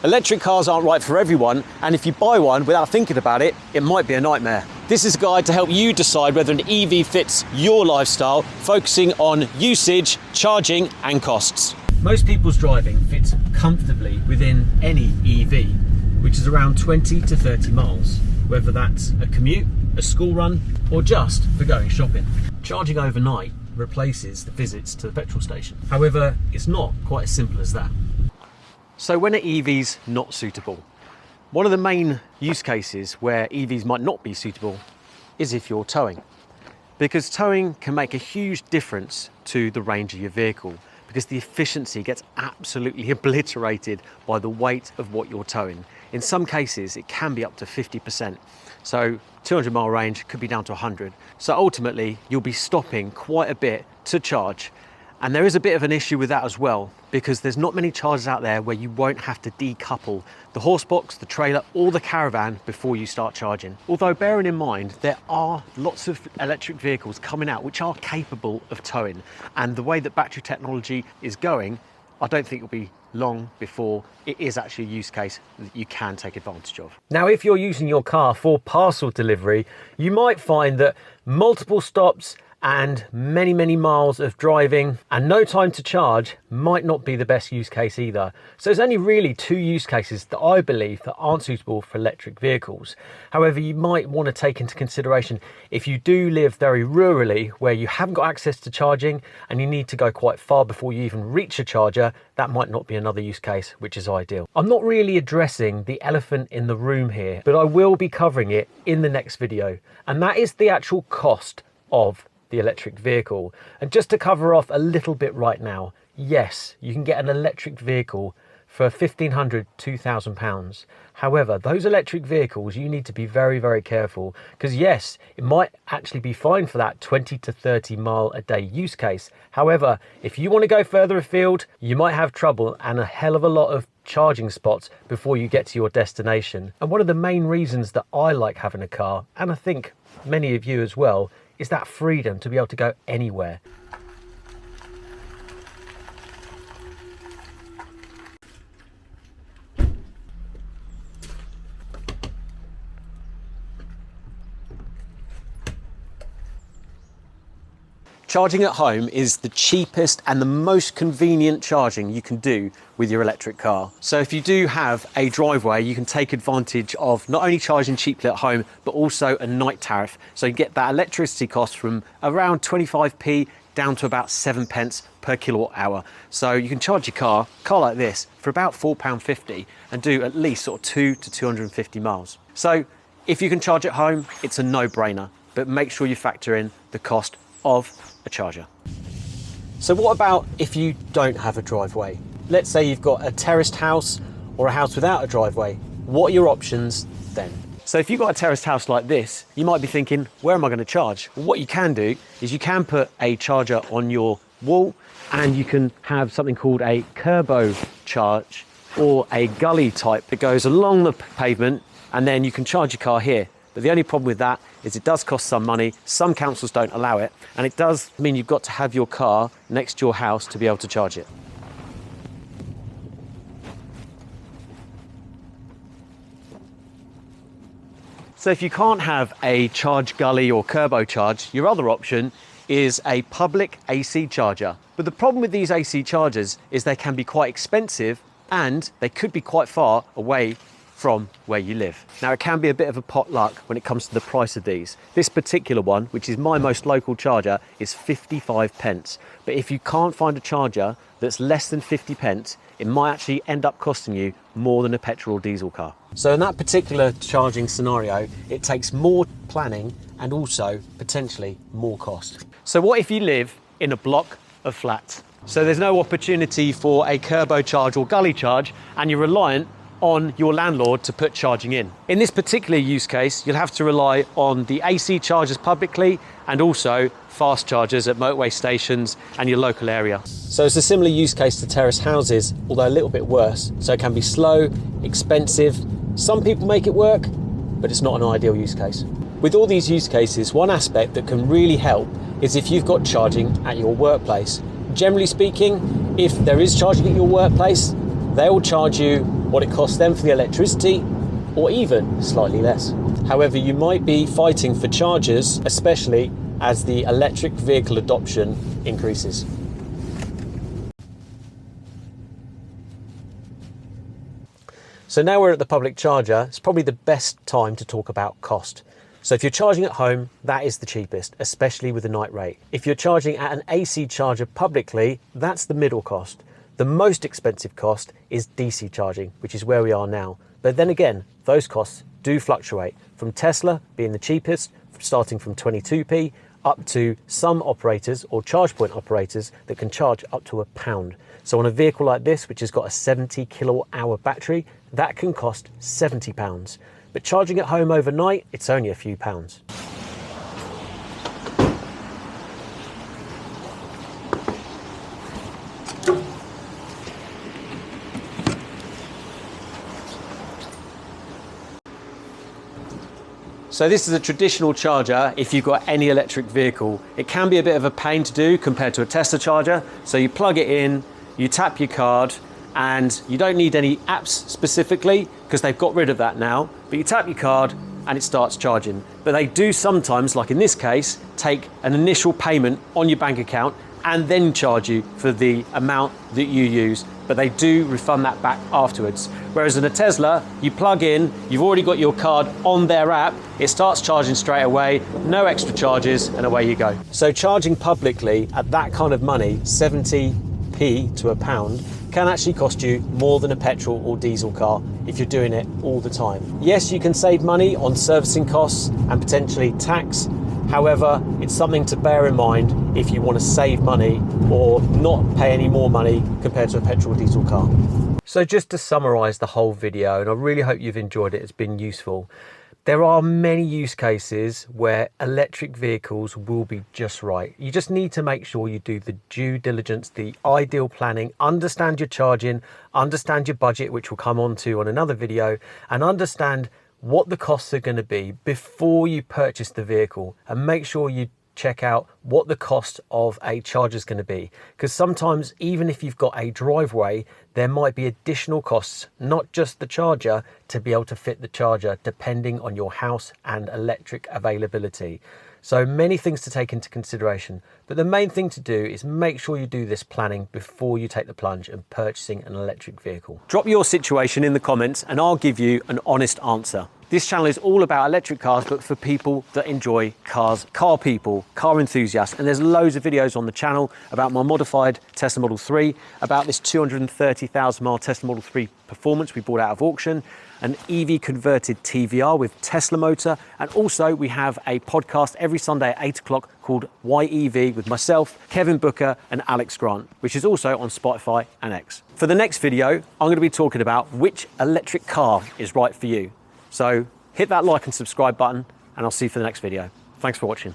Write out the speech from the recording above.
Electric cars aren't right for everyone, and if you buy one without thinking about it, it might be a nightmare. This is a guide to help you decide whether an EV fits your lifestyle, focusing on usage, charging and costs. Most people's driving fits comfortably within any EV, which is around 20 to 30 miles, whether that's a commute, a school run, or just for going shopping. Charging overnight replaces the visits to the petrol station. However, it's not quite as simple as that. So when are EVs not suitable? One of the main use cases where EVs might not be suitable is if you're towing. Because towing can make a huge difference to the range of your vehicle, because the efficiency gets absolutely obliterated by the weight of what you're towing. In some cases, it can be up to 50%. So 200 mile range could be down to 100. So ultimately, you'll be stopping quite a bit to charge. And there is a bit of an issue with that as well, because there's not many chargers out there where you won't have to decouple the horse box, the trailer, or the caravan before you start charging. Although bearing in mind, there are lots of electric vehicles coming out which are capable of towing. And the way that battery technology is going, I don't think it'll be long before it is actually a use case that you can take advantage of. Now, if you're using your car for parcel delivery, you might find that multiple stops and many miles of driving and no time to charge might not be the best use case either. So there's only really two use cases that I believe that aren't suitable for electric vehicles. However, you might want to take into consideration if you do live very rurally where you haven't got access to charging and you need to go quite far before you even reach a charger, that might not be another use case which is ideal. I'm not really addressing the elephant in the room here, but I will be covering it in the next video, and that is the actual cost of the electric vehicle. And just to cover off a little bit right now, yes, you can get an electric vehicle for £1,500, £2,000. However, those electric vehicles, you need to be very careful, because yes, it might actually be fine for that 20 to 30 mile a day use case. However, if you want to go further afield, you might have trouble and a hell of a lot of charging spots before you get to your destination. And one of the main reasons that I like having a car, and I think many of you as well, is that freedom to be able to go anywhere. Charging at home is the cheapest and the most convenient charging you can do with your electric car. So if you do have a driveway, you can take advantage of not only charging cheaply at home, but also a night tariff. So you get that electricity cost from around 25p down to about 7 pence per kilowatt hour. So you can charge your car like this, for about £4.50 and do at least sort of 2 to 250 miles. So if you can charge at home, it's a no-brainer, but make sure you factor in the cost of a charger. So what about if you don't have a driveway? Let's say you've got a terraced house or a house without a driveway. What are your options then? So if you've got a terraced house like this, you might be thinking, where am I going to charge? Well, what you can do is you can put a charger on your wall, and you can have something called a turbo charge or a gully type that goes along the pavement, and then you can charge your car here. But the only problem with that is it does cost some money. Some councils don't allow it, and it does mean you've got to have your car next to your house to be able to charge it. So if you can't have a charge gully or turbo charge, your other option is a public AC charger. But the problem with these AC chargers is they can be quite expensive, and they could be quite far away from where you live. Now, it can be a bit of a potluck when it comes to the price of these. This particular one, which is my most local charger, is 55 pence. But if you can't find a charger that's less than 50 pence, it might actually end up costing you more than a petrol or diesel car. So in that particular charging scenario, it takes more planning and also potentially more cost. So what if you live in a block of flats? So there's no opportunity for a turbo charge or gully charge, and you're reliant on your landlord to put charging in. In this particular use case, you'll have to rely on the AC chargers publicly and also fast chargers at motorway stations and your local area. So it's a similar use case to terrace houses, although a little bit worse. So it can be slow, expensive. Some people make it work, but it's not an ideal use case. With all these use cases, one aspect that can really help is if you've got charging at your workplace. Generally speaking, if there is charging at your workplace, they'll charge you what it costs them for the electricity, or even slightly less. However, you might be fighting for chargers, especially as the electric vehicle adoption increases. So now we're at the public charger, it's probably the best time to talk about cost. So if you're charging at home, that is the cheapest, especially with the night rate. If you're charging at an AC charger publicly, that's the middle cost. The most expensive cost is DC charging, which is where we are now. But then again, those costs do fluctuate, from Tesla being the cheapest, starting from 22p, up to some operators or charge point operators that can charge up to £1. So on a vehicle like this, which has got a 70 kilowatt hour battery, that can cost £70. But charging at home overnight, it's only a few pounds. So this is a traditional charger if you've got any electric vehicle. It can be a bit of a pain to do compared to a Tesla charger. So you plug it in, you tap your card, and you don't need any apps specifically because they've got rid of that now, but you tap your card and it starts charging. But they do sometimes, like in this case, take an initial payment on your bank account and then charge you for the amount that you use, but they do refund that back afterwards. Whereas in a Tesla, you plug in, you've already got your card on their app, it starts charging straight away, no extra charges, and away you go. So charging publicly at that kind of money, 70p to £1, can actually cost you more than a petrol or diesel car if you're doing it all the time. Yes, you can save money on servicing costs and potentially tax. However, it's something to bear in mind if you want to save money or not pay any more money compared to a petrol or diesel car. So just to summarize the whole video, and I really hope you've enjoyed it, it's been useful. There are many use cases where electric vehicles will be just right. You just need to make sure you do the due diligence, the ideal planning, understand your charging, understand your budget, which we'll come on to on another video, and understand what the costs are going to be before you purchase the vehicle, and make sure you check out what the cost of a charger is going to be, because sometimes even if you've got a driveway, there might be additional costs, not just the charger, to be able to fit the charger depending on your house and electric availability. So many things to take into consideration, but the main thing to do is make sure you do this planning before you take the plunge and purchasing an electric vehicle. Drop your situation in the comments and I'll give you an honest answer. This channel is all about electric cars, but for people that enjoy cars, car people, car enthusiasts. And there's loads of videos on the channel about my modified Tesla Model 3, about this 230,000 mile Tesla Model 3 Performance we bought out of auction, an EV converted TVR with Tesla motor. And also we have a podcast every Sunday at 8 o'clock called YEV with myself, Kevin Booker and Alex Grant, which is also on Spotify and X. For the next video, I'm going to be talking about which electric car is right for you. So hit that like and subscribe button, and I'll see you for the next video. Thanks for watching.